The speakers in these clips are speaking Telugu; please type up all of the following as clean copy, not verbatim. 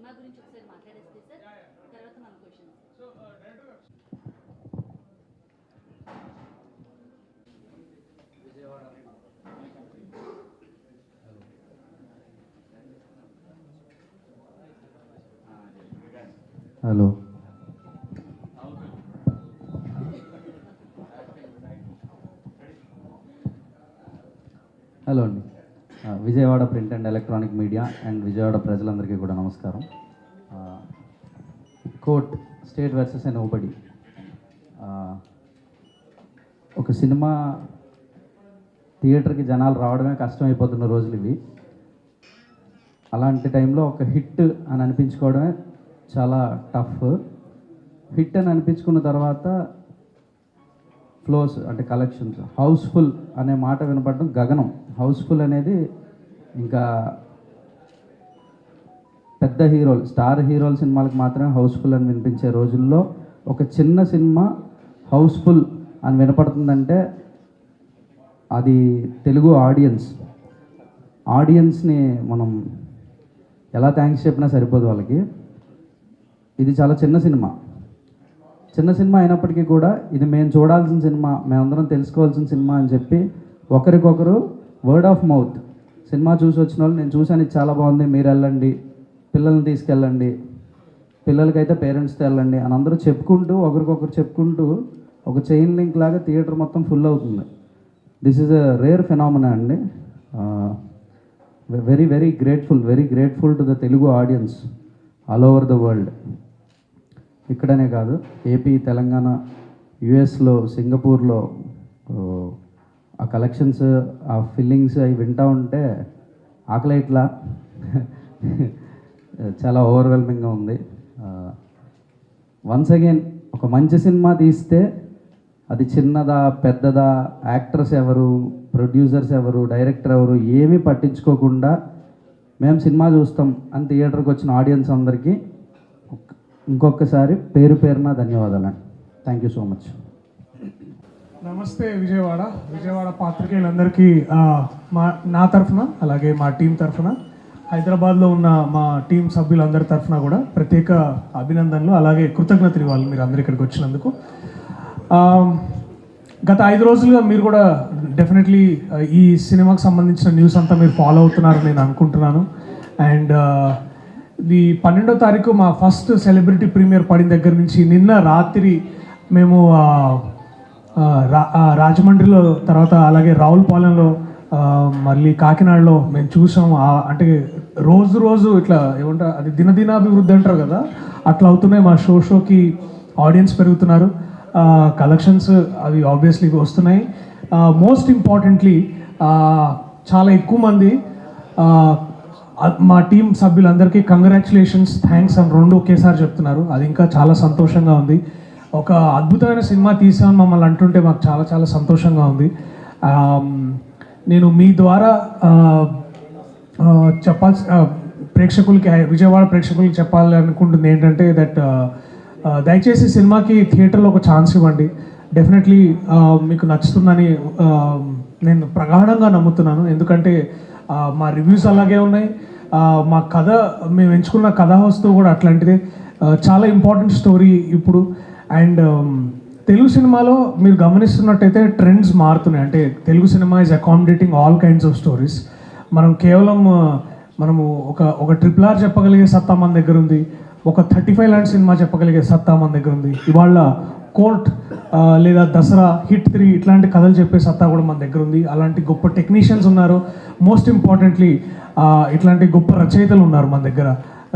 సినిమా గురించి ఒకసారి మాట్లాడేస్తే సార్, తర్వాత మన క్వశ్చన్స్. హలో, హలో అండి. Vijayawada print and electronic media and Vijayawada ప్రజలందరికీ కూడా నమస్కారం. కోర్ట్ స్టేట్ వర్సెస్ నోబడీ ఒక సినిమా థియేటర్కి జనాలు రావడమే కష్టమైపోతున్న రోజులు ఇవి. అలాంటి టైంలో ఒక హిట్ అని అనిపించుకోవడమే చాలా టఫ్. హిట్ అని అనిపించుకున్న తర్వాత ఫ్లోస్ అంటే కలెక్షన్స్, హౌస్ఫుల్ అనే మాట వినపడడం గగనం. హౌస్ఫుల్ అనేది ఇంకా పెద్ద హీరోలు, స్టార్ హీరోల సినిమాలకు మాత్రమే హౌస్ఫుల్ అని వినిపించే రోజుల్లో ఒక చిన్న సినిమా హౌస్ఫుల్ అని వినపడుతుందంటే అది తెలుగు ఆడియన్స్ని మనం ఎలా థ్యాంక్స్ చెప్పినా సరిపోదు వాళ్ళకి. ఇది చాలా చిన్న సినిమా అయినప్పటికీ కూడా ఇది మేము చూడాల్సిన సినిమా, మేమందరం తెలుసుకోవాల్సిన సినిమా అని చెప్పి ఒకరికొకరు వర్డ్ ఆఫ్ మౌత్, సినిమా చూసి వచ్చిన వాళ్ళు నేను చూశాను ఇది చాలా బాగుంది, మీరు వెళ్ళండి, పిల్లల్ని తీసుకెళ్ళండి, పిల్లలకైతే పేరెంట్స్తో వెళ్ళండి అని అందరూ చెప్పుకుంటూ ఒకరికొకరు చెప్పుకుంటూ ఒక చైన్ లింక్ లాగా థియేటర్ మొత్తం ఫుల్ అవుతుంది. This is a rare phenomena అండి. Very grateful to the Telugu audience all over the world. ఇక్కడనే కాదు, ఏపీ, తెలంగాణ, యుఎస్లో, సింగపూర్లో ఆ కలెక్షన్స్, ఆ ఫీలింగ్స్ అవి వింటూ ఉంటే ఆకలి ఇట్లా చాలా ఓవర్వెల్మింగ్గా ఉంది. వన్స్ అగైన్ ఒక మంచి సినిమా తీస్తే అది చిన్నదా పెద్దదా, యాక్టర్స్ ఎవరు, ప్రొడ్యూసర్స్ ఎవరు, డైరెక్టర్ ఎవరు ఏమీ పట్టించుకోకుండా మేము సినిమా చూస్తాం అని థియేటర్కి వచ్చిన ఆడియన్స్ అందరికీ ఇంకొకసారి పేరున ధన్యవాదాలండి. Thank you so much. నమస్తే విజయవాడ పాత్రికేయులందరికీ నా తరఫున, అలాగే మా టీం తరఫున, హైదరాబాద్లో ఉన్న మా టీం సభ్యులందరి తరఫున కూడా ప్రత్యేక అభినందనలు, అలాగే కృతజ్ఞతలు ఇవ్వాలి మీరు అందరు ఇక్కడికి వచ్చినందుకు. గత 5 రోజులుగా మీరు కూడా డెఫినెట్లీ ఈ సినిమాకి సంబంధించిన న్యూస్ అంతా మీరు ఫాలో అవుతున్నారని నేను అనుకుంటున్నాను. అండ్ ఈ 12వ తారీఖు మా ఫస్ట్ సెలబ్రిటీ ప్రీమియర్ పడిన దగ్గర నుంచి నిన్న రాత్రి మేము రాజమండ్రిలో, తర్వాత అలాగే రావులపాలెంలో, మళ్ళీ కాకినాడలో మేము చూసాం. అంటే రోజు ఇట్లా ఏమంటారు, అది దినదినాభివృద్ధి అంటారు కదా, అట్లా అవుతున్నాయి. మా షోకి ఆడియన్స్ పెరుగుతున్నారు, కలెక్షన్స్ అవి ఆబ్వియస్లీ వస్తున్నాయి. మోస్ట్ ఇంపార్టెంట్లీ చాలా ఎక్కువ మంది మా టీం సభ్యులందరికీ కంగ్రాచులేషన్స్, థ్యాంక్స్ అని 2 ఒకేసారి చెప్తున్నారు. అది ఇంకా చాలా సంతోషంగా ఉంది. ఒక అద్భుతమైన సినిమా తీసామని మమ్మల్ని అంటుంటే మాకు చాలా చాలా సంతోషంగా ఉంది. నేను మీ ద్వారా ప్రేక్షకులకి, విజయవాడ ప్రేక్షకులకి చెప్పాలి అనుకుంటుంది ఏంటంటే దట్ దయచేసి సినిమాకి థియేటర్లో ఒక ఛాన్స్ ఇవ్వండి. డెఫినెట్లీ మీకు నచ్చుతుందని నేను ప్రగాఢంగా నమ్ముతున్నాను. ఎందుకంటే మా రివ్యూస్ అలాగే ఉన్నాయి, మా కథ, మేము ఎంచుకున్న కథా వస్తువు కూడా అట్లాంటిదే. చాలా ఇంపార్టెంట్ స్టోరీ ఇప్పుడు. అండ్ తెలుగు సినిమాలో మీరు గమనిస్తున్నట్టయితే ట్రెండ్స్ మారుతున్నాయి. అంటే Telugu cinema is accommodating all kinds of stories. మనము ఒక RRR చెప్పగలిగే సత్తా మన దగ్గర ఉంది, ఒక 35 లాంటి సినిమా చెప్పగలిగే సత్తా మన దగ్గర ఉంది. ఇవాళ కోర్ట్ లేదా దసరా, హిట్ 3 ఇట్లాంటి కథలు చెప్పే సత్తా కూడా మన దగ్గర ఉంది. అలాంటి గొప్ప టెక్నీషియన్స్ ఉన్నారు. మోస్ట్ ఇంపార్టెంట్లీ ఇట్లాంటి గొప్ప రచయితలు ఉన్నారు మన దగ్గర,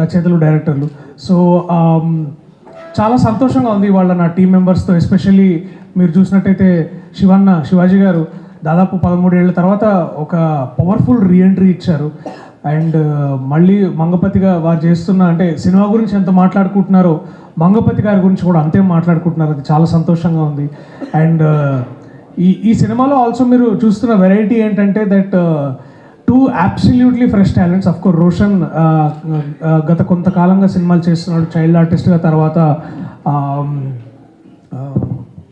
రచయితలు, డైరెక్టర్లు. సో చాలా సంతోషంగా ఉంది ఇవాళ నా టీం మెంబర్స్తో. ఎస్పెషల్లీ మీరు చూసినట్టయితే శివాజీ గారు దాదాపు 13 ఏళ్ల తర్వాత ఒక పవర్ఫుల్ రీఎంట్రీ ఇచ్చారు. అండ్ మళ్ళీ మంగపతిగా వారు చేస్తున్న, అంటే సినిమా గురించి ఎంత మాట్లాడుకుంటున్నారో మంగపతి గారి గురించి కూడా అంతే మాట్లాడుకుంటున్నారు. అది చాలా సంతోషంగా ఉంది. అండ్ ఈ సినిమాలో ఆల్సో మీరు చూస్తున్న వెరైటీ ఏంటంటే that 2 absolutely fresh talents. Of course Roshan గత కొంతకాలంగా సినిమాలు చేస్తున్నాడు చైల్డ్ ఆర్టిస్ట్గా, తర్వాత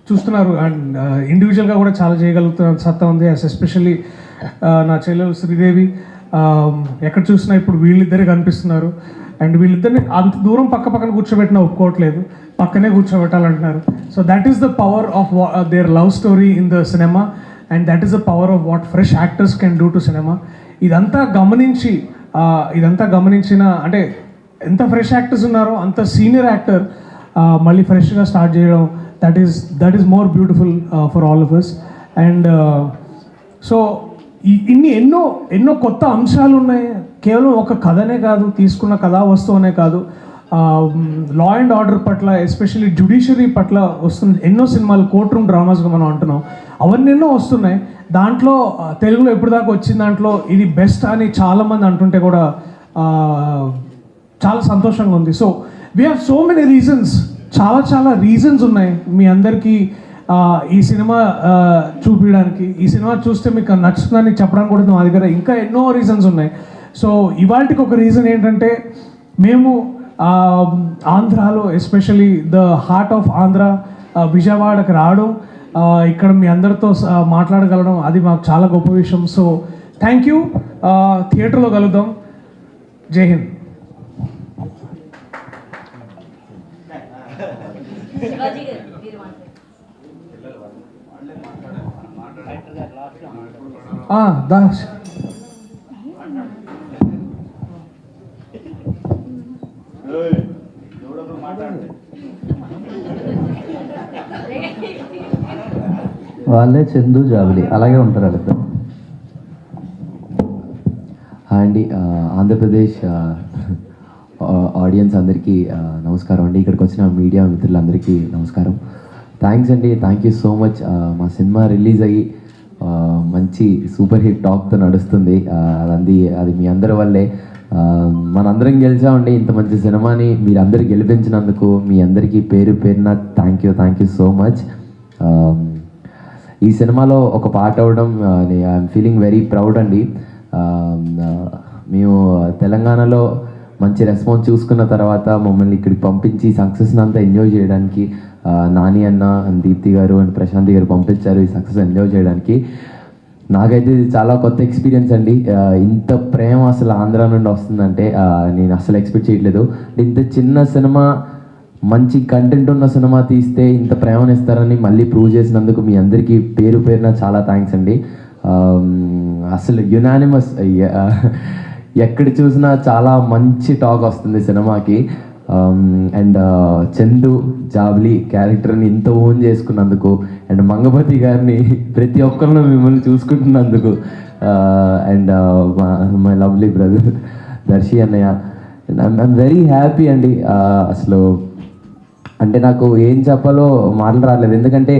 చూస్తున్నారు అండ్ ఇండివిజువల్గా కూడా చాలా చేయగలుగుతున్న సత్తా ఉంది. ఎస్పెషల్లీ నా చెల్లెలు శ్రీదేవి, ఎక్కడ చూసినా ఇప్పుడు వీళ్ళిద్దరే కనిపిస్తున్నారు. అండ్ వీళ్ళిద్దరిని అంత దూరం పక్కన కూర్చోబెట్టినా ఒప్పుకోవట్లేదు, పక్కనే కూర్చోబెట్టాలంటున్నారు. So that is the power of their love story in the cinema and that is the power of what fresh actors can do to cinema. ఇదంతా గమనించిన అంటే ఎంత ఫ్రెష్ యాక్టర్స్ ఉన్నారో అంత సీనియర్ యాక్టర్ మళ్ళీ ఫ్రెష్గా స్టార్ట్ చేయడం, that is more beautiful for all of us. And so ఎన్నో కొత్త అంశాలు ఉన్నాయి. కేవలం ఒక కథనే కాదు, తీసుకున్న కథా వస్తువునే కాదు, లా అండ్ ఆర్డర్ పట్ల, ఎస్పెషల్లీ జ్యుడిషియరీ పట్ల వస్తుంది ఎన్నో సినిమాలు, కోర్ట్ రూమ్ డ్రామాస్గా మనం అంటున్నాం, అవన్నీ ఎన్నో వస్తున్నాయి. దాంట్లో తెలుగులో ఎప్పుడు దాకా వచ్చిన దాంట్లో ఇది బెస్ట్ అని చాలామంది అంటుంటే కూడా చాలా సంతోషంగా ఉంది. So we have so many reasons, చాలా రీజన్స్ ఉన్నాయి మీ అందరికీ ఈ సినిమా చూపించడానికి. ఈ సినిమా చూస్తే మీకు నచ్చుతుందని చెప్పడానికి కూడా మా దగ్గర ఇంకా ఎన్నో రీజన్స్ ఉన్నాయి. సో ఇవాళకి ఒక రీజన్ ఏంటంటే మేము ఆంధ్రాలో, especially the heart of Andhra విజయవాడకి రావడం, ఇక్కడ మీ అందరితో మాట్లాడగలడం, అది మాకు చాలా గొప్ప విషయం. So thank you. థియేటర్లో కలుద్దాం. జై హింద్. శివాజీ గారు మీరు మాట్లాడండి. దాస్ వాళ్ళే చందు జాబిలి అలాగే ఉంటారు వాళ్ళిద్దరు. హాయ్ అండి, ఆంధ్రప్రదేశ్ ఆడియన్స్ అందరికీ నమస్కారం అండి. ఇక్కడికి వచ్చిన మీడియా మిత్రులందరికీ నమస్కారం. థ్యాంక్స్ అండి, థ్యాంక్ యూ సో మచ్. మా సినిమా రిలీజ్ అయ్యి మంచి సూపర్ హిట్ టాక్తో నడుస్తుంది. అది మీ అందరి వల్లే. మనందరం గెలిచామండి. ఇంత మంచి సినిమాని మీరందరూ గెలిపించినందుకు మీ అందరికీ పేరున థ్యాంక్ యూ సో మచ్. ఈ సినిమాలో ఒక పార్ట్ అవ్వడం ఐఎమ్ ఫీలింగ్ వెరీ ప్రౌడ్ అండి. మేము తెలంగాణలో మంచి రెస్పాన్స్ చూసుకున్న తర్వాత మమ్మల్ని ఇక్కడికి పంపించి సక్సెస్ని అంతా ఎంజాయ్ చేయడానికి నాని అన్న అండ్ దీప్తి గారు అండ్ ప్రశాంతి గారు పంపించారు ఈ సక్సెస్ ఎంజాయ్ చేయడానికి. నాకైతే ఇది చాలా కొత్త ఎక్స్పీరియన్స్ అండి. ఇంత ప్రేమ అసలు ఆంధ్ర నుండి వస్తుందంటే నేను అసలు ఎక్స్పెక్ట్ చేయట్లేదు. ఇంత చిన్న సినిమా, మంచి కంటెంట్ ఉన్న సినిమా తీస్తే ఇంత ప్రేమను ఇస్తారని మళ్ళీ ప్రూవ్ చేసినందుకు మీ అందరికీ పేరున చాలా థ్యాంక్స్ అండి. అసలు యునానిమస్, ఎక్కడ చూసినా చాలా మంచి టాక్ వస్తుంది సినిమాకి. అండ్ చందు జాబ్లీ క్యారెక్టర్ని ఇంత ఓన్ చేసుకున్నందుకు, అండ్ మంగపతి గారిని ప్రతి ఒక్కరిలో మిమ్మల్ని చూసుకుంటున్నందుకు, and my lovely brother Darsi అన్నయ్య, ఐఎమ్ వెరీ హ్యాపీ అండి. అసలు అంటే నాకు ఏం చెప్పాలో మాటలు రాలేదు. ఎందుకంటే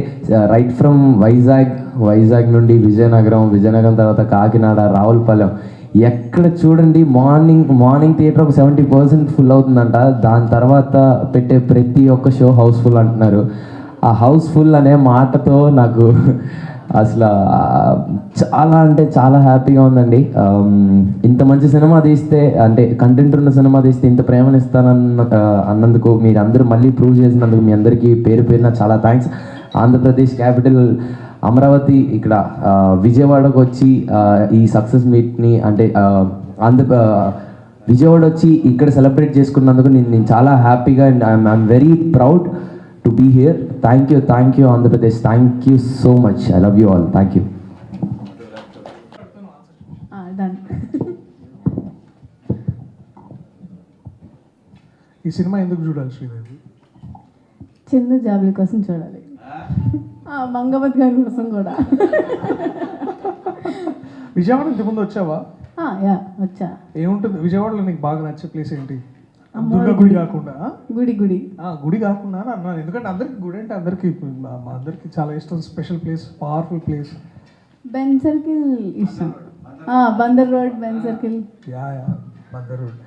రైట్ ఫ్రమ్ వైజాగ్ నుండి విజయనగరం తర్వాత కాకినాడ, రావులపాలెం, ఎక్కడ చూడండి మార్నింగ్ థియేటర్ ఒక 70% ఫుల్ అవుతుందంట. దాని తర్వాత పెట్టే ప్రతి ఒక్క షో హౌస్ఫుల్ అంటున్నారు. ఆ హౌస్ఫుల్ అనే మాటతో నాకు అసలు చాలా అంటే చాలా హ్యాపీగా ఉందండి. ఇంత మంచి సినిమా తీస్తే, అంటే కంటెంట్ ఉన్న సినిమా తీస్తే ఇంత ప్రేమను అన్నందుకు, మీరు అందరూ మళ్ళీ ప్రూవ్ చేసినందుకు మీ అందరికీ పేరున చాలా థ్యాంక్స్. ఆంధ్రప్రదేశ్ క్యాపిటల్ అమరావతి ఇక్కడ విజయవాడకు వచ్చి ఈ సక్సెస్ మీట్ని, అంటే విజయవాడ వచ్చి ఇక్కడ సెలబ్రేట్ చేసుకున్నందుకు నేను చాలా హ్యాపీగా and I'm very proud to be here. Thank you Andhra Pradesh. Thank you so much. I love you all. Thank you. ఈ సినిమా ఎందుకు చూడాలి శ్రీదేవి? చందు జాబిలి కోసం చూడాలి, మంగపతి గారి కోసం కూడా. విజయవాడ ఇంతకుముందు వచ్చావా? యా వచ్చా. ఏముంటుంది విజయవాడలో నీకు బాగా నచ్చే ప్లేస్ ఏంటి? దుర్గా గుడి కాకుండా? గుడి కాకుండా అన్నాను, ఎందుకంటే అందరికి గుడి అంటే మా అందరికి చాలా ఇష్టం. Special place, powerful place. Benz Circle ఇష్టం. Bandar Road, Benz Circle. Yeah Bandar Road.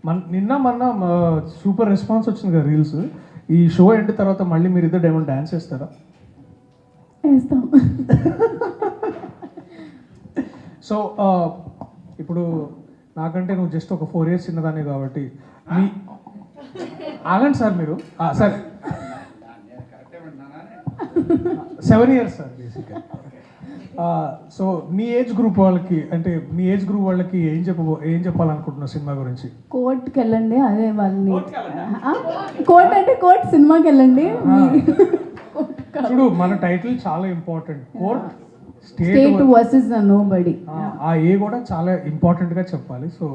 మొన్న సూపర్ రెస్పాన్స్ వచ్చింది కదా రీల్స్. ఈ షో ఎండ్ తర్వాత మళ్ళీ మీరు ఇద్దరు ఏమైనా డ్యాన్స్ వేస్తారా? వేస్తాం. సో ఇప్పుడు నాకంటే నువ్వు జస్ట్ ఒక 4 years చిన్నదాన్ని కాబట్టి ఆగండి సార్ మీరు. సరే 7 years సార్ బేసిక్గా. సో నీ ఏజ్ గ్రూప్ వాళ్ళకి అంటే నీ ఏజ్ గ్రూప్ వాళ్ళకి ఏం చెప్పాలనుకుంటున్నావు సినిమా గురించి? కోర్టుకి వెళ్ళండి, అదే వాళ్ళని కోర్ట్ అంటే కోర్ట్ సినిమాకి వెళ్ళండి. చూడు మన టైటిల్ చాలా important, court state versus nobody. ఆ ఏ కూడా చాలా ఇంపార్టెంట్గా చెప్పాలి, సో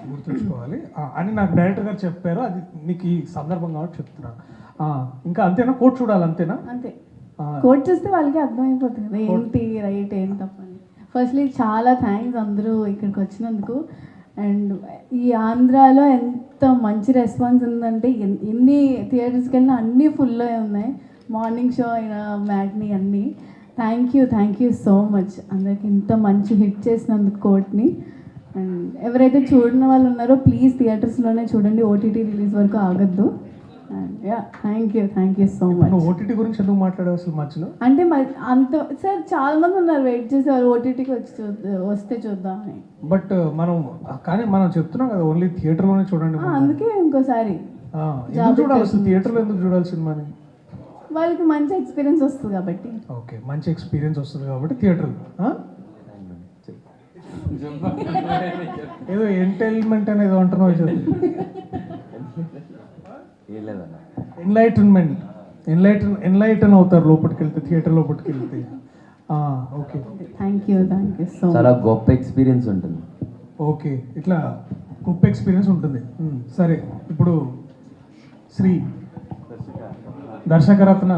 గుర్తుంచుకోవాలి అని నాకు డైరెక్టర్ గారు చెప్పారు. అది నీకు ఈ సందర్భం కాబట్టి చెప్తున్నాను. ఇంకా అంతేనా? కోర్ట్ చూడాలి అంతేనా? అంతే, కోర్ట్ చూస్తే వాళ్ళకి అర్థమైపోతుంది కదా ఏంటి రైట్ ఏంటి తప్పని. ఫస్ట్లీ చాలా థ్యాంక్స్ అందరూ ఇక్కడికి వచ్చినందుకు. అండ్ ఈ ఆంధ్రాలో ఎంత మంచి రెస్పాన్స్ ఉందంటే ఎన్ని థియేటర్స్కి వెళ్ళినా అన్నీ ఫుల్లో ఉన్నాయి, మార్నింగ్ షో అయినా మ్యాట్ని అన్నీ. థ్యాంక్ యూ సో మచ్ అందరికి ఇంత మంచి హిట్ చేసినందుకు కోర్ట్ని. అండ్ ఎవరైతే చూడని వాళ్ళు ఉన్నారో ప్లీజ్ థియేటర్స్లోనే చూడండి, ఓటీటీ రిలీజ్ వరకు ఆగద్దు. And yeah thank you so much. OTT గురించి ఎందుకు మాట్లాడావు అసలు మధ్యలో? అంటే అంత సార్ చాలా మంది ఉన్నారు వెయిట్ చేసేవారు ఓటీటీకి వస్తే చూద్దామని. బట్ మనం చెప్తున్నాం కదా ఓన్లీ థియేటర్లోనే చూడండి. అందుకే ఇంకోసారి ఎందుకు చూడాలి అసలు థియేటర్లో? ఎందుకు చూడాలి సినిమాని? వాళ్ళకి మంచి ఎక్స్పీరియన్స్ వస్తుంది కాబట్టి. ఓకే, మంచి ఎక్స్పీరియన్స్ వస్తుంది కాబట్టి థియేటర్. ఏదో ఎంటైల్మెంట్ అనేది అంటున్నావు. ఎన్లైటన్ అవుతారు లోపలికి వెళ్తే, థియేటర్ లోపలికి వెళ్తే. Okay, thank you so much. చాలా గొప్ప ఎక్స్పీరియన్స్ ఉంటుంది. ఓకే, ఇట్లా గొప్ప ఎక్స్పీరియన్స్ ఉంటుంది. సరే, ఇప్పుడు శ్రీ దర్శకరత్న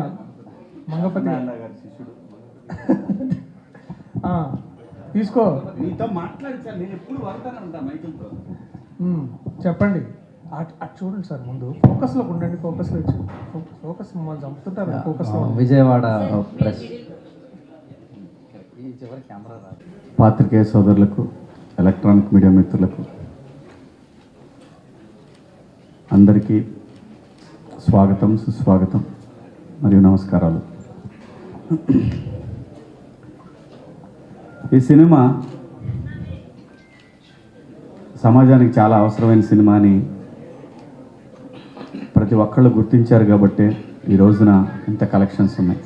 మంగపతి తీసుకో, చెప్పండి. అటు చూడండి సార్, ముందు ఫోకస్లో ఉండండి. ఫోకస్ మమ్మల్ని చంపుతుంటారు. ఫోకస్లో విజయవాడ ప్రెస్ పాత్రికేయ సోదరులకు, ఎలక్ట్రానిక్ మీడియా మిత్రులకు అందరికీ స్వాగతం, సుస్వాగతం మరియు నమస్కారాలు. ఈ సినిమా సమాజానికి చాలా అవసరమైన సినిమా అని ప్రతి ఒక్కళ్ళు గుర్తించారు కాబట్టి ఈ రోజున ఇంత కలెక్షన్స్ ఉన్నాయి.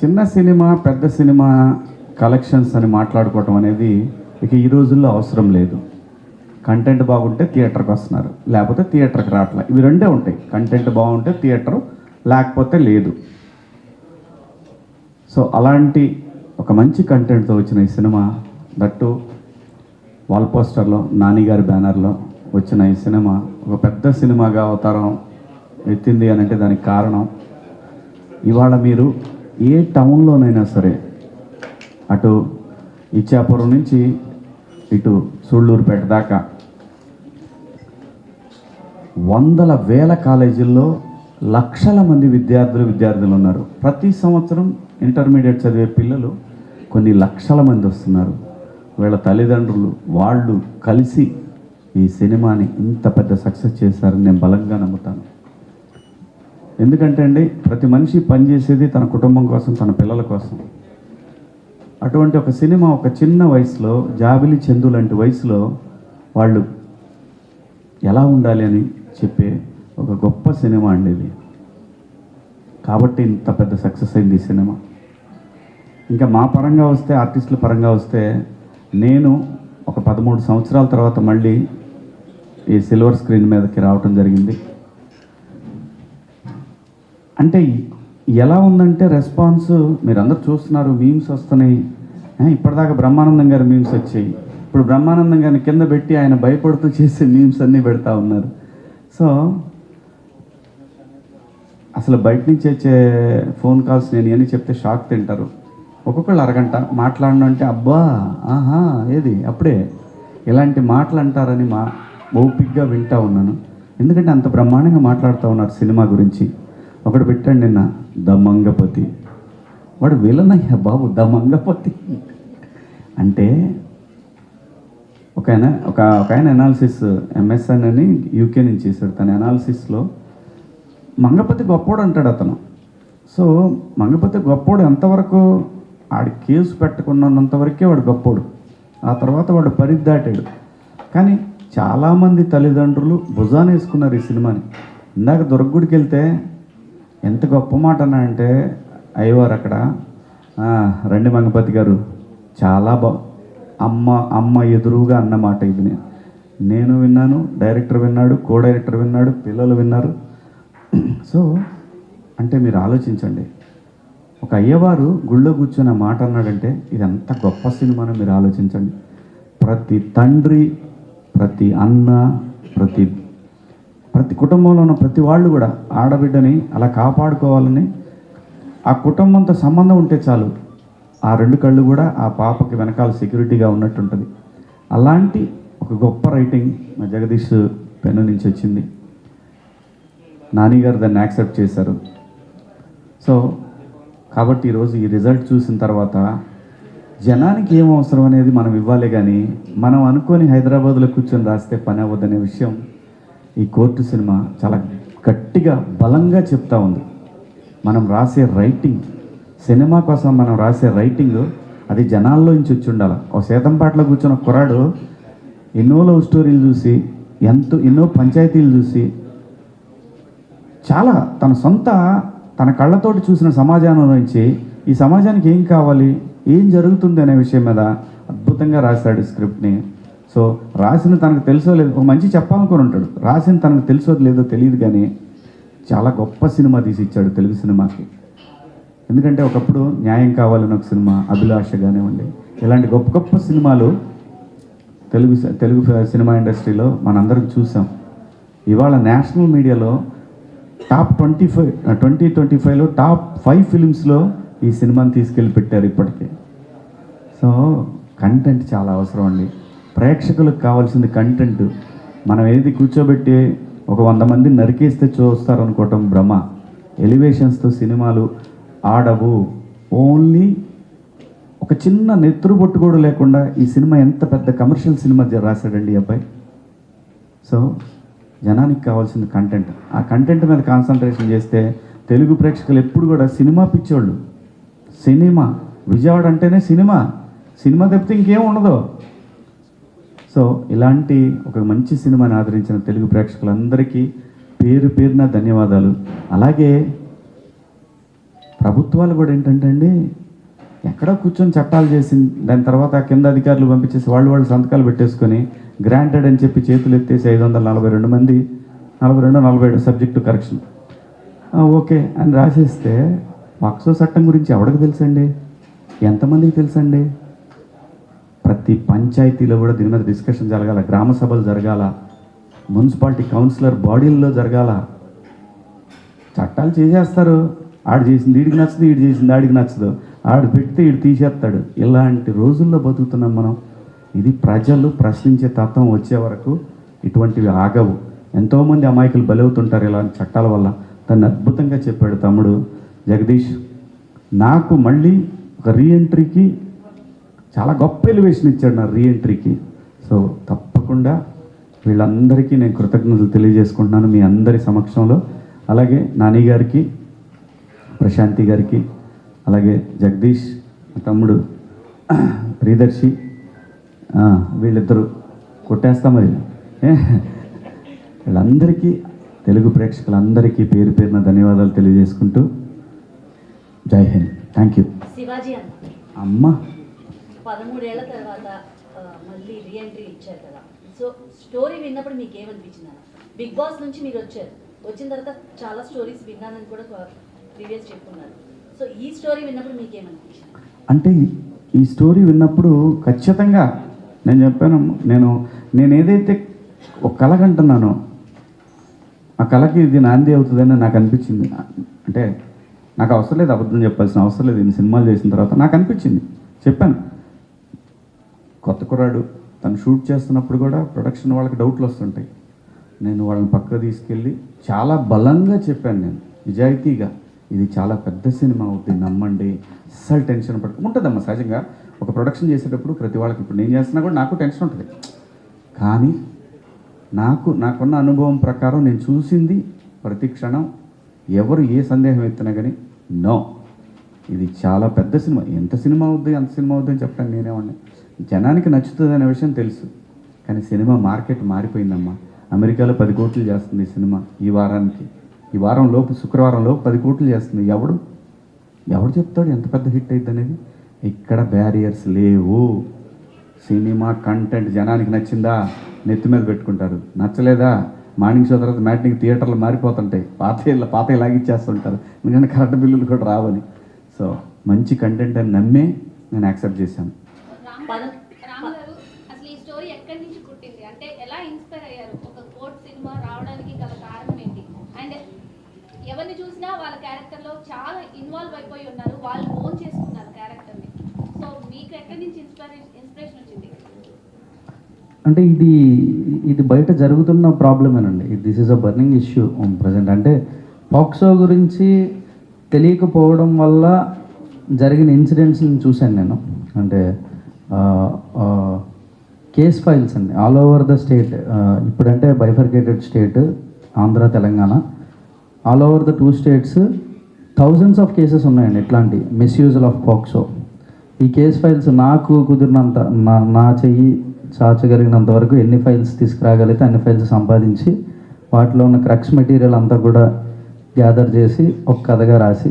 చిన్న సినిమా పెద్ద సినిమా కలెక్షన్స్ అని మాట్లాడుకోవటం అనేది ఇక ఈ రోజుల్లో అవసరం లేదు. కంటెంట్ బాగుంటే థియేటర్కి వస్తున్నారు, లేకపోతే థియేటర్కి రావట్లేదు. ఇవి రెండే ఉంటాయి, కంటెంట్ బాగుంటే థియేటరు, లేకపోతే లేదు. సో అలాంటి ఒక మంచి కంటెంట్తో వచ్చిన ఈ సినిమా, దట్టు వాల్ పోస్టర్లో నాని గారి బ్యానర్లో వచ్చిన ఈ సినిమా ఒక పెద్ద సినిమాగా అవతారం ఎత్తింది అని అంటే దానికి కారణం, ఇవాళ మీరు ఏ టౌన్లోనైనా సరే, అటు ఇచ్చాపురం నుంచి ఇటు సూళ్ళూరుపేట దాకా వందల వేల కాలేజీల్లో లక్షల మంది విద్యార్థులు ఉన్నారు. ప్రతి సంవత్సరం ఇంటర్మీడియట్ చదివే పిల్లలు కొన్ని లక్షల మంది వస్తున్నారు. వీళ్ళ తల్లిదండ్రులు వాళ్ళు కలిసి ఈ సినిమాని ఇంత పెద్ద సక్సెస్ చేశారని నేను బలంగా నమ్ముతాను. ఎందుకంటే అండి, ప్రతి మనిషి పనిచేసేది తన కుటుంబం కోసం, తన పిల్లల కోసం. అటువంటి ఒక సినిమా ఒక చిన్న వయసులో, జాబిలి చందు లాంటి వయసులో వాళ్ళు ఎలా ఉండాలి అని చెప్పే ఒక గొప్ప సినిమా అండి ఇది. కాబట్టి ఇంత పెద్ద సక్సెస్ అయింది ఈ సినిమా. ఇంకా మా పరంగా వస్తే, ఆర్టిస్టుల పరంగా వస్తే, నేను ఒక 13 సంవత్సరాల తర్వాత మళ్ళీ ఈ సిల్వర్ స్క్రీన్ మీదకి రావటం జరిగింది. అంటే ఎలా ఉందంటే రెస్పాన్స్ మీరందరూ చూస్తున్నారు, మీమ్స్ వస్తున్నాయి. ఇప్పటిదాకా బ్రహ్మానందం గారి మీమ్స్ వచ్చాయి, ఇప్పుడు బ్రహ్మానందం గారిని కింద పెట్టి ఆయన భయపడుతూ చేసే మీమ్స్ అన్నీ పెడతా ఉన్నారు. సో అసలు బయట నుంచి వచ్చే ఫోన్ కాల్స్ నేను ఏని చెప్తే షాక్ తింటారు. ఒక్కొక్కళ్ళు అరగంట మాట్లాడను అంటే అబ్బా ఆహా ఏది అప్పుడే ఇలాంటి మాటలు అంటారని ఓపిక్గా వింటూ ఉన్నాను. ఎందుకంటే అంత బ్రహ్మాండంగా మాట్లాడుతూ ఉన్నారు సినిమా గురించి. ఒకడు పెట్టాడు నిన్న, ద మంగపతి. వాడు విలనయ్యా బాబు, ద మంగపతి అంటే ఒక ఆయన అనాలిసిస్ ఎంఎస్ఎన్ అని యూకే నుంచి చేశాడు. తన అనాలిసిస్లో మంగపతి గొప్పోడు అంటాడు అతను. సో మంగపతి గొప్పోడు ఎంతవరకు, ఆడి కేసు పెట్టుకున్నంతవరకే వాడు గొప్పోడు. ఆ తర్వాత వాడు పరిధి దాటాడు. కానీ చాలామంది తల్లిదండ్రులు భుజాన వేసుకున్నారు ఈ సినిమాని. ఇందాక దుర్గుడికి వెళ్తే ఎంత గొప్ప మాట అన్నాడంటే, అయ్యవారు అక్కడ రండి మంగపతి గారు, చాలా అమ్మ ఎదురుగా అన్నమాట ఇది. నేను విన్నాను, డైరెక్టర్ విన్నాడు, కో డైరెక్టర్ విన్నాడు, పిల్లలు విన్నారు. సో అంటే మీరు ఆలోచించండి, ఒక అయ్యవారు గుళ్ళో కూర్చొని మాట అన్నాడంటే ఇది ఎంత గొప్ప సినిమానో మీరు ఆలోచించండి. ప్రతి తండ్రి, ప్రతి అన్న, ప్రతి కుటుంబంలో ఉన్న ప్రతి వాళ్ళు కూడా ఆడబిడ్డని అలా కాపాడుకోవాలని, ఆ కుటుంబంతో సంబంధం ఉంటే చాలు, ఆ రెండు కళ్ళు కూడా ఆ పాపకి వెనకాల సెక్యూరిటీగా ఉన్నట్టుంటుంది. అలాంటి ఒక గొప్ప రైటింగ్ మా జగదీష్ పెన్ను నుంచి వచ్చింది. నాని గారు దాన్ని యాక్సెప్ట్ చేశారు. సో కాబట్టి ఈరోజు ఈ రిజల్ట్ చూసిన తర్వాత జనానికి ఏం అవసరం అనేది మనం ఇవ్వాలి, కానీ మనం అనుకొని హైదరాబాద్లో కూర్చొని రాస్తే పని అవ్వదనే విషయం ఈ కోర్టు సినిమా చాలా గట్టిగా బలంగా చెప్తా ఉంది. మనం రాసే రైటింగ్, సినిమా కోసం మనం రాసే రైటింగ్ అది జనాల్లో నుంచి వచ్చి ఉండాలి. ఒక సేతంపాటలో కూర్చొని ఒక కుర్రాడు ఎన్నో లవ్ స్టోరీలు చూసి, ఎన్నో పంచాయతీలు చూసి, చాలా తన కళ్ళతోటి చూసిన సమాజంలో నుంచి ఈ సమాజానికి ఏం కావాలి, ఏం జరుగుతుంది అనే విషయం మీద అద్భుతంగా రాశాడు స్క్రిప్ట్ని. సో రాసిన తనకు తెలుసో లేదు, ఒక మంచి చెప్పాలనుకుని ఉంటాడు, రాసిన తనకు తెలుసో లేదో తెలియదు, కానీ చాలా గొప్ప సినిమా తీసి ఇచ్చాడు తెలుగు సినిమాకి. ఎందుకంటే ఒకప్పుడు న్యాయం కావాలని ఒక సినిమా, అభిలాష కానివ్వండి, ఇలాంటి గొప్ప గొప్ప సినిమాలు తెలుగు సినిమా ఇండస్ట్రీలో మనందరం చూసాం. ఇవాళ నేషనల్ మీడియాలో టాప్ 2025లో టాప్ 5 ఫిలిమ్స్లో ఈ సినిమాని తీసుకెళ్ళి పెట్టారు ఇప్పటికే. సో కంటెంట్ చాలా అవసరం అండి. ప్రేక్షకులకు కావాల్సింది కంటెంట్. మనం ఏది కూర్చోబెట్టి ఒక 100 మందిని నరికేస్తే చూస్తారు అనుకోవటం భ్రమ. ఎలివేషన్స్తో సినిమాలు ఆడవు. ఓన్లీ ఒక చిన్న నెత్తురు బొట్టు కూడా లేకుండా ఈ సినిమా ఎంత పెద్ద కమర్షియల్ సినిమా రాశాడండి ఈ అబ్బాయి. సో జనానికి కావాల్సింది కంటెంట్. ఆ కంటెంట్ మీద కాన్సన్ట్రేషన్ చేస్తే తెలుగు ప్రేక్షకులు ఎప్పుడు కూడా సినిమా పిచ్చోళ్ళు. సినిమా విజయవాడ అంటేనే సినిమా తప్పితే ఇంకేం ఉండదు. సో ఇలాంటి ఒక మంచి సినిమాని ఆదరించిన తెలుగు ప్రేక్షకులందరికీ పేరున ధన్యవాదాలు. అలాగే ప్రభుత్వాలు కూడా ఏంటంటే అండి, ఎక్కడో కూర్చొని చట్టాలు చేసి దాని తర్వాత కింద అధికారులు పంపించేసి వాళ్ళు సంతకాలు పెట్టేసుకొని గ్రాంటెడ్ అని చెప్పి చేతులు ఎత్తేసి 542 మంది 47 సబ్జెక్టు కరెక్షన్ ఓకే అని రాసేస్తే పక్సో చట్టం గురించి ఎవరికి తెలుసండి, ఎంతమందికి తెలుసండి? ప్రతి పంచాయతీలో కూడా దీని మీద డిస్కషన్ జరగాల, గ్రామ సభలు జరగాల, మున్సిపాలిటీ కౌన్సిలర్ బాడీల్లో జరగాల. చట్టాలు చేసేస్తారు, ఆడు చేసింది వీడికి నచ్చదు, వీడు చేసింది ఆడికి నచ్చదు, ఆడు పెడితే వీడు తీసేస్తాడు. ఇలాంటి రోజుల్లో బతుకుతున్నాం మనం. ఇది ప్రజలు ప్రశ్నించే తత్వం వచ్చే వరకు ఇటువంటివి ఆగవు. ఎంతోమంది అమాయకులు బలవుతుంటారు ఇలాంటి చట్టాల వల్ల. దాన్ని అద్భుతంగా చెప్పాడు తమ్ముడు జగదీష్. నాకు మళ్ళీ ఒక రీఎంట్రీకి చాలా గొప్ప ఎలివేషన్ ఇచ్చాడు నా రీఎంట్రీకి. సో తప్పకుండా వీళ్ళందరికీ నేను కృతజ్ఞతలు తెలియజేసుకుంటున్నాను మీ అందరి సమక్షంలో. అలాగే నాని గారికి, ప్రశాంతి గారికి, అలాగే జగదీష్ తమ్ముడు ప్రియదర్శి, వీళ్ళిద్దరూ కొట్టేస్తా మరి. వీళ్ళందరికీ, తెలుగు ప్రేక్షకులందరికీ పేరున ధన్యవాదాలు తెలియజేసుకుంటూ జై హింద్. Thank you. శివాజీ అమ్మ 13 ఏళ్ల తర్వాత మళ్ళీ రీఎంట్రీ ఇచ్చారు కదా. సో స్టోరీ విన్నప్పుడు మీకు ఏమనిపించింది? బిగ్ బాస్ నుంచి మీరు వచ్చిన తర్వాత చాలా స్టోరీస్ విన్నానని కూడా ప్రీవియస్ చెప్పుకున్నారు. సో ఈ స్టోరీ విన్నప్పుడు మీకు ఏమనిపించింది? అంటే ఈ స్టోరీ విన్నప్పుడు ఖచ్చితంగా నేను చెప్పాను, నేను ఏదైతే ఒక కళ కంటున్నానో ఆ కళకి ఇది నాంది అవుతుందని నాకు అనిపించింది. అంటే నాకు అవసరం లేదు, అబద్ధం చెప్పాల్సిన అవసరం లేదు. ఇన్ని సినిమాలు చేసిన తర్వాత నాకు అనిపించింది, చెప్పాను. కొత్త కుర్రాడు తను షూట్ చేస్తున్నప్పుడు కూడా ప్రొడక్షన్ వాళ్ళకి డౌట్లు వస్తుంటాయి. నేను వాళ్ళని పక్కకు తీసుకెళ్ళి చాలా బలంగా చెప్పాను, నేను నిజాయితీగా, ఇది చాలా పెద్ద సినిమా అవుతుంది, నమ్మండి, అస్సలు టెన్షన్ ఉంటుందమ్మా. సహజంగా ఒక ప్రొడక్షన్ చేసేటప్పుడు ప్రతి వాళ్ళకి, ఇప్పుడు నేను చేస్తున్నా కూడా నాకు టెన్షన్ ఉంటుంది. కానీ నాకున్న అనుభవం ప్రకారం నేను చూసింది ప్రతి క్షణం ఎవరు ఏ సందేహం ఎత్తినా కానీ నో, ఇది చాలా పెద్ద సినిమా, ఎంత సినిమా అవుద్ది అంత సినిమా అవుద్ది అని చెప్పడానికి నేనేమన్నా. జనానికి నచ్చుతుంది అనే విషయం తెలుసు, కానీ సినిమా మార్కెట్ మారిపోయిందమ్మా. అమెరికాలో 10 కోట్లు చేస్తుంది ఈ సినిమా ఈ వారం లోపు, శుక్రవారం లోపు 10 కోట్లు చేస్తుంది. ఎవరు చెప్తాడు ఎంత పెద్ద హిట్ అయింది అనేది? ఇక్కడ బ్యారియర్స్ లేవు. సినిమా కంటెంట్ జనానికి నచ్చిందా నెత్తి మీద పెట్టుకుంటారు, నచ్చలేదా మార్నింగ్ షో తర్వాత మ్యాట్నింగ్ థియేటర్లు మారిపోతుంటాయి, పాత లాగిచ్చేస్తుంటారు, ఎందుకంటే కరెంట్ బిల్లులు కూడా రావని. సో మంచి కంటెంట్ అని నమ్మే నేను యాక్సెప్ట్ చేశాను. రామ్ గారు అసలు ఈ స్టోరీ ఎక్కడి నుంచి పుట్టింది, అంటే ఎలా ఇన్స్పైర్ అయ్యారు? ఒక కోర్ట్ సినిమా రావడానికి గల కారణం ఏంటి? అండ్ ఎవరిని చూసినా వాళ్ళ క్యారెక్టర్లో చాలా ఇన్వాల్వ్ అయిపోయి ఉన్నారు, వాళ్ళు ఓన్ చేసుకున్నారు క్యారెక్టర్ని. సో మీకు ఎక్కడి నుంచి ఇన్స్పిరేషన్ వచ్చింది? అంటే ఇది బయట జరుగుతున్న ప్రాబ్లమేనండి. This is a burning issue present. అంటే పాక్సో గురించి తెలియకపోవడం వల్ల జరిగిన ఇన్సిడెంట్స్ని చూశాను నేను. అంటే కేస్ ఫైల్స్ అండి ఆల్ ఓవర్ ద స్టేట్. ఇప్పుడంటే bifurcated state Andhra Telangana, all over the 2 states thousands of cases ఉన్నాయండి ఇట్లాంటి మిస్యూజల్ ఆఫ్ పాక్సో. ఈ కేస్ ఫైల్స్ నాకు కుదిరినంత, నా చెయ్యి చాచగలిగినంత వరకు ఎన్ని ఫైల్స్ తీసుకురాగలిగితే అన్ని ఫైల్స్ సంపాదించి వాటిలో ఉన్న క్రక్స్ మెటీరియల్ అంతా కూడా గ్యాదర్ చేసి ఒక కథగా రాసి,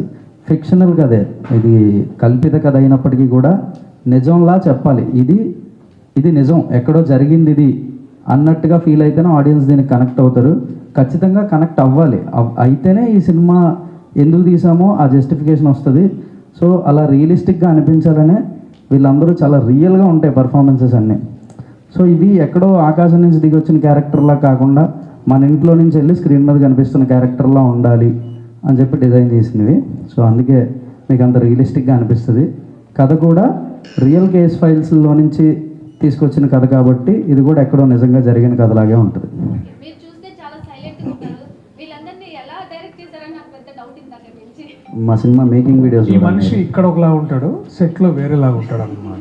ఫిక్షనల్ కథే ఇది, కల్పిత కథ అయినప్పటికీ కూడా నిజంలా చెప్పాలి. ఇది నిజం, ఎక్కడో జరిగింది ఇది అన్నట్టుగా ఫీల్ అయితేనే ఆడియన్స్ దీనికి కనెక్ట్ అవుతారు. ఖచ్చితంగా కనెక్ట్ అవ్వాలి, అయితేనే ఈ సినిమా ఎందుకు తీసామో ఆ జస్టిఫికేషన్ వస్తుంది. సో అలా రియలిస్టిక్గా అనిపించాలనే వీళ్ళందరూ చాలా రియల్గా ఉంటాయి పర్ఫార్మెన్సెస్ అన్నీ. సో ఇవి ఎక్కడో ఆకాశం నుంచి దిగి వచ్చిన క్యారెక్టర్లా కాకుండా మన ఇంట్లో నుంచి వెళ్ళి స్క్రీన్ మీద కనిపిస్తున్న క్యారెక్టర్లా ఉండాలి అని చెప్పి డిజైన్ చేసినవి. సో అందుకే మీకు అంత రియలిస్టిక్గా అనిపిస్తుంది. కథ కూడా రియల్ కేస్ ఫైల్స్లో నుంచి తీసుకొచ్చిన కథ కాబట్టి ఇది కూడా ఎక్కడో నిజంగా జరిగిన కథలాగే ఉంటుంది. మీరు చూస్తే చాలా సైలెంట్గా ఉంటారు, వీళ్ళందరినీ ఎలా డైరెక్ట్ చేశారని నాకు పెద్ద డౌట్ ఇందాక నుంచి. మా సినిమా మేకింగ్ వీడియోస్ ఈ మనిషి ఇక్కడ ఒకలా ఉంటాడు, సెట్లో వేరేలాగా ఉంటాడు అన్నమాట.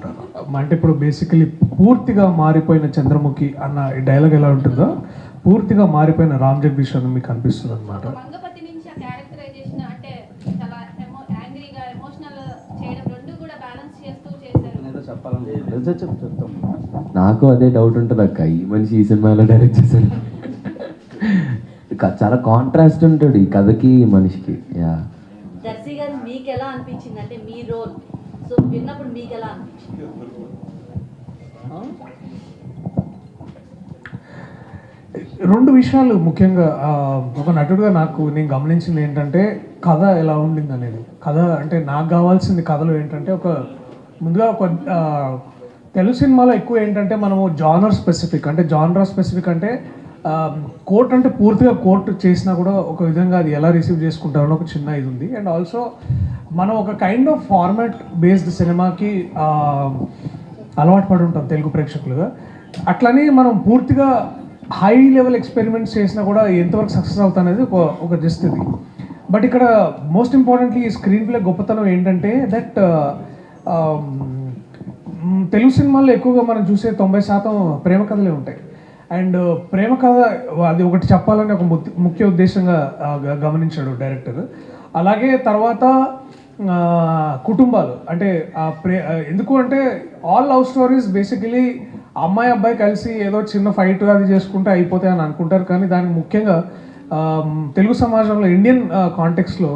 అంటే ఇప్పుడు బేసికలీ పూర్తిగా మారిపోయిన చంద్రముఖి అన్న ఈ డైలాగ్ ఎలా ఉంటుందో పూర్తిగా మారిపోయిన రామ్ జగదీష్ అని మీకు అనిపిస్తుంది అనమాట. మంగపతి నుంచి ఆ క్యారెక్టరైజేషన్ అంటే చాలా యాంగ్రీగా ఎమోషనల్ చేయడం రెండు కూడా బ్యాలెన్స్ చేస్తూ చేశారు. నాకు అదే డౌట్ ఉంటుంది అక్క, ఈ మనిషి ఈ సినిమాలో డైరెక్ట్ చేశాడు. చాలా కాంట్రాస్ట్ ఉంటాడు ఈ కథకి ఈ మనిషికి. యా దర్శి గారు మీకు ఎలా అనిపించింది, అంటే మీ రోల్ సో విన్నప్పుడు మీకు ఎలా అనిపించింది? రెండు విషయాలు ముఖ్యంగా ఒక నటుడుగా నేను గమనించింది ఏంటంటే కథ ఎలా ఉండింది అనేది. కథ అంటే నాకు కావాల్సింది కథలో ఏంటంటే ముందుగా తెలుగు సినిమాలో ఎక్కువ ఏంటంటే మనము జానర్ స్పెసిఫిక్ అంటే కోర్ట్ అంటే పూర్తిగా కోర్టు చేసినా కూడా ఒక విధంగా అది ఎలా రిసీవ్ చేసుకుంటారని ఒక చిన్న ఇది ఉంది. అండ్ ఆల్సో మనం ఒక కైండ్ ఆఫ్ ఫార్మాట్ బేస్డ్ సినిమాకి అలవాటు పడి ఉంటాం తెలుగు ప్రేక్షకులుగా. అట్లని మనం పూర్తిగా హై లెవెల్ ఎక్స్పెరిమెంట్స్ చేసినా కూడా ఎంతవరకు సక్సెస్ అవుతా అనేది ఒక జస్ట్ ఇది. బట్ ఇక్కడ మోస్ట్ ఇంపార్టెంట్లీ ఈ స్క్రీన్ ప్లే గొప్పతనం ఏంటంటే దట్ తెలుగు సినిమాల్లో ఎక్కువగా మనం చూసే 90% ప్రేమ కథలే ఉంటాయి. అండ్ ప్రేమ కథ అది ఒకటి చెప్పాలని ఒక ముఖ్య ఉద్దేశంగా గమనించాడు డైరెక్టర్. అలాగే తర్వాత కుటుంబాలు అంటే ఎందుకు అంటే ఆల్ లవ్ స్టోరీస్ బేసికలీ అమ్మాయి అబ్బాయి కలిసి ఏదో చిన్న ఫైట్ అది చేసుకుంటే అయిపోతాయి అని అనుకుంటారు. కానీ దానికి ముఖ్యంగా తెలుగు సమాజంలో ఇండియన్ కాంటెక్స్లో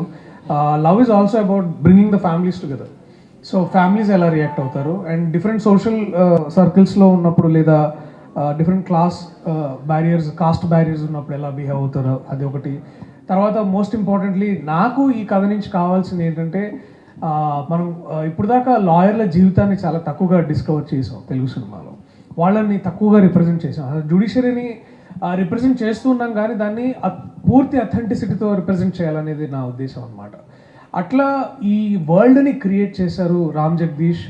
love is also about bringing the families together. So families ఎలా రియాక్ట్ అవుతారు అండ్ డిఫరెంట్ సోషల్ సర్కిల్స్లో ఉన్నప్పుడు లేదా different class barriers caste barriers ఉన్నప్పుడు ఎలా బిహేవ్ అవుతారో అది ఒకటి. తర్వాత మోస్ట్ ఇంపార్టెంట్లీ నాకు ఈ కథ నుంచి కావాల్సింది ఏంటంటే మనం ఇప్పుడు దాకా లాయర్ల జీవితాన్ని చాలా తక్కువగా డిస్కవర్ చేసాం తెలుగు సినిమాలో, వాళ్ళని తక్కువగా రిప్రజెంట్ చేసాం. జ్యుడిషియరీని రిప్రజెంట్ చేస్తూ ఉన్నాం కానీ దాన్ని పూర్తి అథెంటిసిటీతో రిప్రజెంట్ చేయాలనేది నా ఉద్దేశం అనమాట. అట్లా ఈ వరల్డ్ని క్రియేట్ చేశారు రామ్ జగదీష్,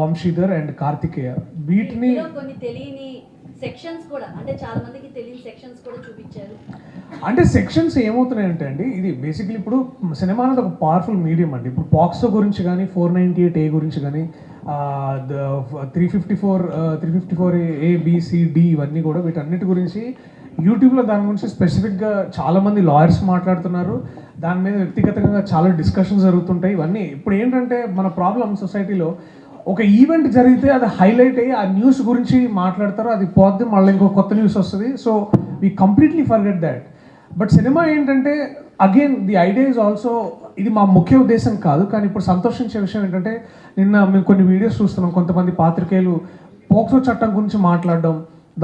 వంశీధర్ అండ్ కార్తికేయ. వీటిని కొన్ని తెలియని సెక్షన్స్ కూడా, అంటే చాలా మందికి తెలియని సెక్షన్స్ కూడా చూపించారు. అంటే సెక్షన్స్ ఏమవుతున్నాయంటే అండి, ఇది బేసిక్లీ ఇప్పుడు సినిమా అనేది ఒక పవర్ఫుల్ మీడియం అండి. ఇప్పుడు పాక్సో గురించి కానీ 498A గురించి కానీ 354A BCD ఇవన్నీ కూడా వీటన్నిటి గురించి యూట్యూబ్లో దాని గురించి స్పెసిఫిక్గా చాలామంది లాయర్స్ మాట్లాడుతున్నారు. దాని మీద వ్యక్తిగతంగా చాలా డిస్కషన్స్ జరుగుతుంటాయి. ఇవన్నీ ఇప్పుడు ఏంటంటే మన ప్రాబ్లం సొసైటీలో ఒక ఈవెంట్ జరిగితే అది హైలైట్ అయ్యి ఆ న్యూస్ గురించి మాట్లాడతారు, అది పోద్ది మళ్ళీ ఇంకో కొత్త న్యూస్ వస్తుంది. So we completely forget that. But cinema ఏంటంటే again the idea is also ఇది మా ముఖ్య ఉద్దేశం కాదు, కానీ ఇప్పుడు సంతోషించే విషయం ఏంటంటే నిన్న మేము కొన్ని వీడియోస్ చూస్తున్నాం, కొంతమంది పాత్రికేయులు పోక్సో చట్టం గురించి మాట్లాడడం,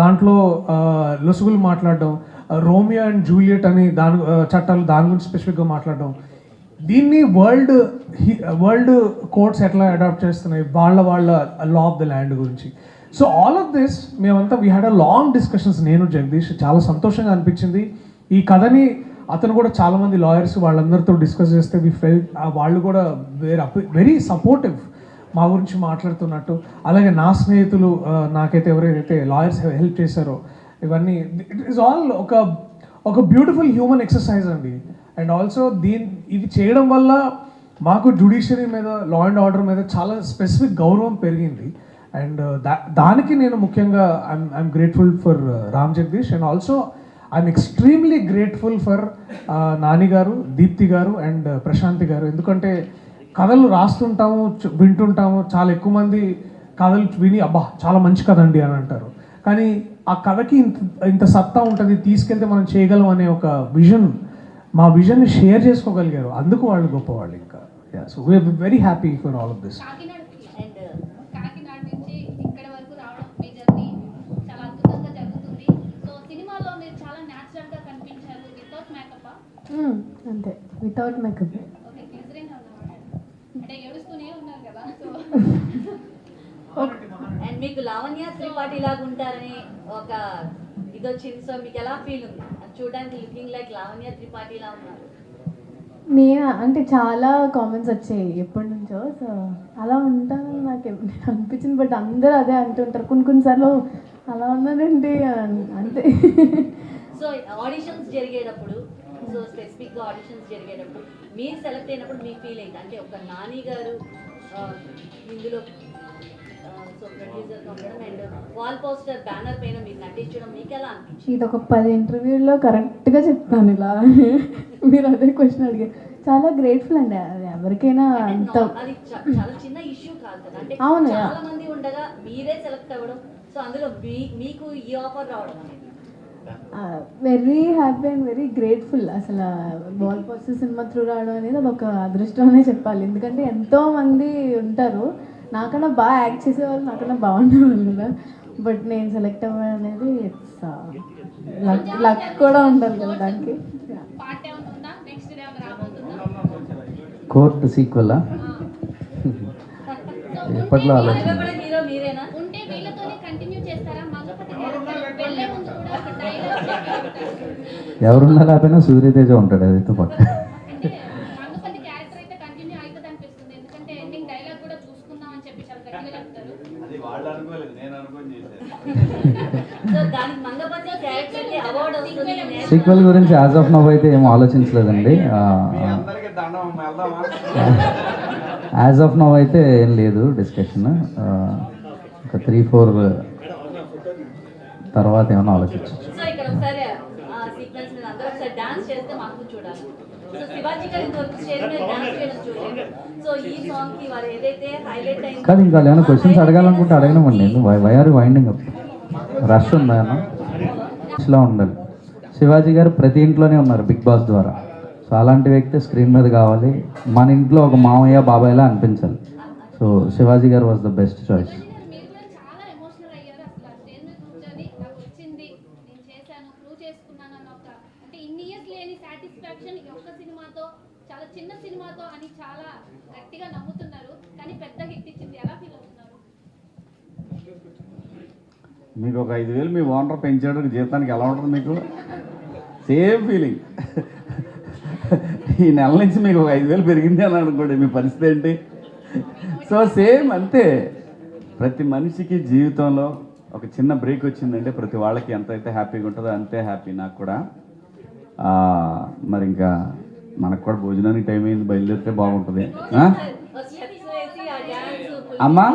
దాంట్లో లొసుగులు మాట్లాడడం, రోమియో అండ్ జూలియట్ అని చట్టాలు దాని గురించి స్పెసిఫిక్గా మాట్లాడడం, దీన్ని వరల్డ్ కోర్ట్స్ ఎట్లా అడాప్ట్ చేస్తున్నాయి వాళ్ళ లా ఆఫ్ ద ల్యాండ్ గురించి. సో ఆల్ ఆఫ్ దిస్ మేమంతా we had a long discussions. నేను జగదీష్ చాలా సంతోషంగా అనిపించింది. ఈ కథని అతను కూడా చాలామంది లాయర్స్ వాళ్ళందరితో డిస్కస్ చేస్తే వి ఫెల్ట్ వాళ్ళు కూడా వెరీ సపోర్టివ్ మా గురించి మాట్లాడుతున్నట్టు. అలాగే నా స్నేహితులు నాకైతే ఎవరైతే లాయర్స్ హెల్ప్ చేశారో ఇవన్నీ ఇట్ ఈస్ ఆల్ ఒక బ్యూటిఫుల్ హ్యూమన్ ఎక్సర్సైజ్ అండి. అండ్ ఆల్సో ఇది చేయడం వల్ల మాకు జ్యుడిషియరీ మీద, లా అండ్ ఆర్డర్ మీద చాలా స్పెసిఫిక్ గౌరవం పెరిగింది. అండ్ దానికి నేను ముఖ్యంగా I'm grateful for Ram Jagadish. And also I'm extremely grateful for Nani గారు, దీప్తి గారు అండ్ ప్రశాంతి గారు. ఎందుకంటే కథలు రాస్తుంటాము, వింటుంటాము, చాలా ఎక్కువ మంది కథలు విని అబ్బా చాలా మంచి కథ అండి అని అంటారు. కానీ ఆ కథకి ఇంత సత్తా ఉంటుంది, తీసుకెళ్తే మనం చేయగలం అనే ఒక మా విజన్ని షేర్ చేసుకోగలిగారు. అందుకు వాళ్ళు గొప్పవాళ్ళు. ఇంకా so we're very happy for all of this. Kakinada నుంచి ఇక్కడ వరకు రావడం మీ జర్నీ చాలా అద్భుతంగా జరుగుతుంది. సో సినిమాలో మీరు చాలా న్యాచురల్ గా కనిపించారు, వితౌట్ మేకప్. అంతే, వితౌట్ మేకప్. ఓకే, గ్లిజరిన్ అన్నమాట. అంటే ఏడుస్తూనే ఉన్నారు కదా. సో అండ్ మీకు లావణ్య త్రిపాఠి లాగా ఉంటారని ఒక ఇది వచ్చింది. సో మీకు ఎలా ఫీల్ ఉంది? చూడడానికి లుకింగ్ లైక్ లావణ్య త్రిపాఠి లా ఉన్నారు. నేను అంటే చాలా కామెంట్స్ వచ్చాయి ఎప్పటి నుంచో. సో అలా ఉంటానని నాకు అనిపించింది. బట్ అందరూ అదే అంటుంటారు కొన్నిసార్లు, అలా ఉన్నదేంటి అంతే. సో ఆడిషన్స్ జరిగేటప్పుడు, సో స్పెసిఫిక్గా ఆడిషన్స్ జరిగేటప్పుడు మీరు సెలెక్ట్ అయినప్పుడు మీ ఫీల్ అయింది అంటే ఒక నాని గారు ఇందులో సో ప్రొడ్యూసర్గా ఉండడం అండ్ వాల్ పోస్టర్ బ్యానర్ పైన మీరు నటించడం మీకు ఎలా అనిపించింది? ఇది ఒక 10 ఇంటర్వ్యూల్లో కరెక్ట్గా చెప్తాను ఇలా. మీరు అదే క్వశ్చన్ అడిగారు. చాలా గ్రేట్ఫుల్ అండి. అది ఎవరికైనా అంత అది చాలా చిన్న ఇష్యూ కాదు కదా. అంటే అవును, చాలా మంది ఉండగా మీరే సెలెక్ట్ అవ్వడం, సో అందులో మీకు ఈ ఆఫర్ రావడం అనేది very happy and very grateful. అసలు వాల్ పోస్టర్ సినిమా త్రూ రావడం అనేది అది ఒక అదృష్టం అనే చెప్పాలి. ఎందుకంటే ఎంతోమంది ఉంటారు నాకన్నా బాగా యాక్ట్ చేసేవాళ్ళు, నాకన్నా బాగుండేవాళ్ళు కదా. బట్ నేను సెలెక్ట్ అవ్వడం అనేది ఇట్స్ లక్ కూడా ఉండాలి కదా దానికి. పార్ట్ ఏమైనా ఉందా? నెక్స్ట్ డే ఏమైనా రాబోతుందా? కోర్ట్ సీక్వెలా ఎప్పట్లో ఆలోచన హీరో మీరేనా? ఉంటే వీళ్ళతోనే కంటిన్యూ చేస్తారా? మగపతి క్యారెక్టర్ వెళ్ళే ముందు కూడా ఒక డైలాగ్ ఎవరున్నా లేకపోయినా సూర్యతేజ ఉంటాడు అదైతే పక్క. అంటే మగపతి క్యారెక్టర్ అయితే కంటిన్యూ అవుతుంది అనిపిస్తుంది. ఎందుకంటే ఎండింగ్ డైలాగ్ కూడా చూసుకుందాం అని చెప్పి చాలా గట్టిగా చెప్తారు. సో దానికి మంగపతి క్యారెక్టర్కి అవార్డు వస్తుంది. సీక్వెల్ గురించి యాజ్ ఆఫ్ నవ్ అయితే ఏం ఆలోచించలేదండి. యాజ్ ఆఫ్ నవ్ అయితే ఏం లేదు డిస్కషన్. ఒక 3-4 తర్వాత ఏమైనా ఆలోచించవచ్చు. సో ఇక్కడ ఒకసారి సీక్వెన్స్ మీద అందరూ ఒకసారి డాన్స్ చేస్తే మాకు చూడాలి. సో శివాజీ గారి స్టేజ్ మీద డాన్స్ చేయడం చూడండి. సో ఈ సాంగ్ కి వారు ఏదైతే హైలైట్ అయింది కానీ ఇంకా ఏమైనా క్వశ్చన్స్ అడగాలనుకుంటే అడగనమండి. Why are winding up? Rush ఉందా అన్న? రష్లో ఉండాలి. శివాజీ గారు ప్రతి ఇంట్లోనే ఉన్నారు బిగ్ బాస్ ద్వారా. సో అలాంటి వ్యక్తి స్క్రీన్ మీద కావాలి. మన ఇంట్లో ఒక మామయ్య బాబాయ్లా అనిపించాలి. సో శివాజీ గారు వాజ్ ద బెస్ట్ చాయిస్. మీరు కూడా చాలా ఎమోషనల్ అయ్యారు. అసలు ఆ స్టేజ్ మీద కూర్చొని నాకు వచ్చింది, నేను చేశాను, ప్రూవ్ చేసుకున్నాను అన్న ఒక అంటే ఇన్ని ఇయర్స్ లేని సాటిస్ఫాక్షన్ ఈ ఒక్క సినిమాతో, చాలా చిన్న సినిమాతో అని చాలా గట్టిగా నమ్ముతున్నారు. కానీ పెద్ద హిట్ ఇచ్చింది. ఎలా ఫీల్ అవుతున్నారు? మీకు ఒక 5,000 మీ ఓనర్ పెంచాడు జీతానికి ఎలా ఉంటుంది మీకు? Same feeling. ఈ నెల నుంచి మీకు ఒక 5,000 పెరిగింది అని అనుకోండి, మీ పరిస్థితి ఏంటి? సో సేమ్ అంతే. ప్రతి మనిషికి జీవితంలో ఒక చిన్న బ్రేక్ వచ్చిందంటే ప్రతి వాళ్ళకి ఎంతైతే హ్యాపీగా ఉంటుందో అంతే హ్యాపీ. నాకు కూడా మరి ఇంకా మనకు కూడా భోజనానికి టైం అయింది, బయలుదేరితే బాగుంటుంది. అమ్మా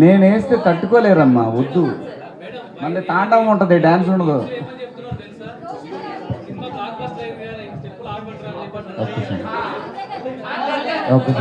నేను వేస్తే తట్టుకోలేరమ్మా, వద్దు. మళ్ళీ తాండవం ఉంటుంది, డ్యాన్స్ ఉండదు. Okay sir. ఓకే